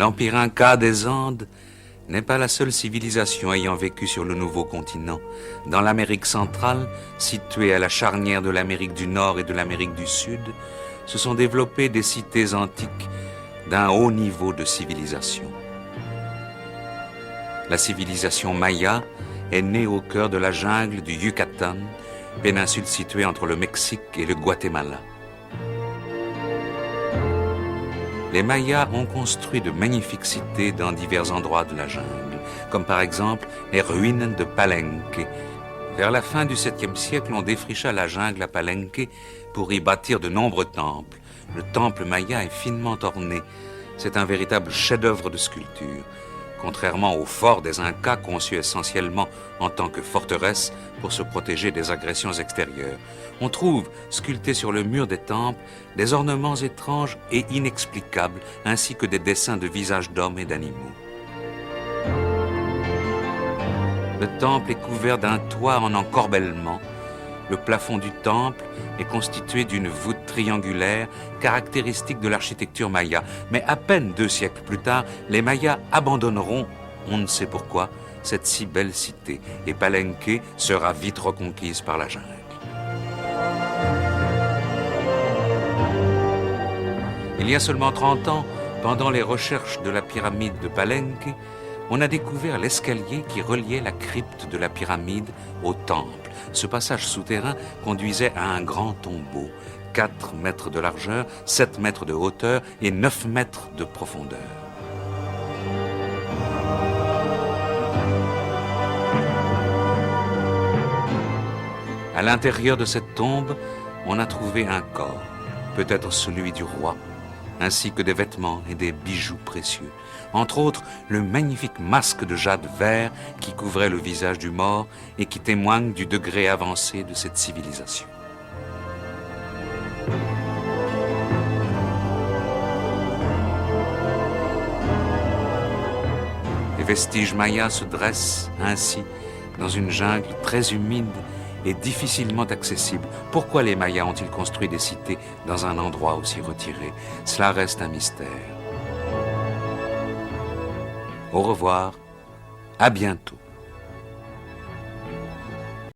L'empire Inca des Andes n'est pas la seule civilisation ayant vécu sur le nouveau continent. Dans l'Amérique centrale, située à la charnière de l'Amérique du Nord et de l'Amérique du Sud, se sont développées des cités antiques d'un haut niveau de civilisation. La civilisation maya est née au cœur de la jungle du Yucatan, péninsule située entre le Mexique et le Guatemala. Les Mayas ont construit de magnifiques cités dans divers endroits de la jungle, comme par exemple les ruines de Palenque. Vers la fin du 7e siècle, on défricha la jungle à Palenque pour y bâtir de nombreux temples. Le temple maya est finement orné. C'est un véritable chef-d'œuvre de sculpture. Contrairement au fort des Incas, conçu essentiellement en tant que forteresse pour se protéger des agressions extérieures, on trouve, sculptés sur le mur des temples, des ornements étranges et inexplicables, ainsi que des dessins de visages d'hommes et d'animaux. Le temple est couvert d'un toit en encorbellement. Le plafond du temple est constitué d'une voûte triangulaire caractéristique de l'architecture maya. Mais à peine 2 siècles plus tard, les Mayas abandonneront, on ne sait pourquoi, cette si belle cité. Et Palenque sera vite reconquise par la jungle. Il y a seulement 30 ans, pendant les recherches de la pyramide de Palenque, on a découvert l'escalier qui reliait la crypte de la pyramide au temple. Ce passage souterrain conduisait à un grand tombeau, 4 mètres de largeur, 7 mètres de hauteur et 9 mètres de profondeur. À l'intérieur de cette tombe, on a trouvé un corps, peut-être celui du roi, ainsi que des vêtements et des bijoux précieux. Entre autres, le magnifique masque de jade vert qui couvrait le visage du mort et qui témoigne du degré avancé de cette civilisation. Les vestiges mayas se dressent ainsi dans une jungle très humide et difficilement accessible. Pourquoi les Mayas ont-ils construit des cités dans un endroit aussi retiré? Cela reste un mystère. Au revoir, à bientôt.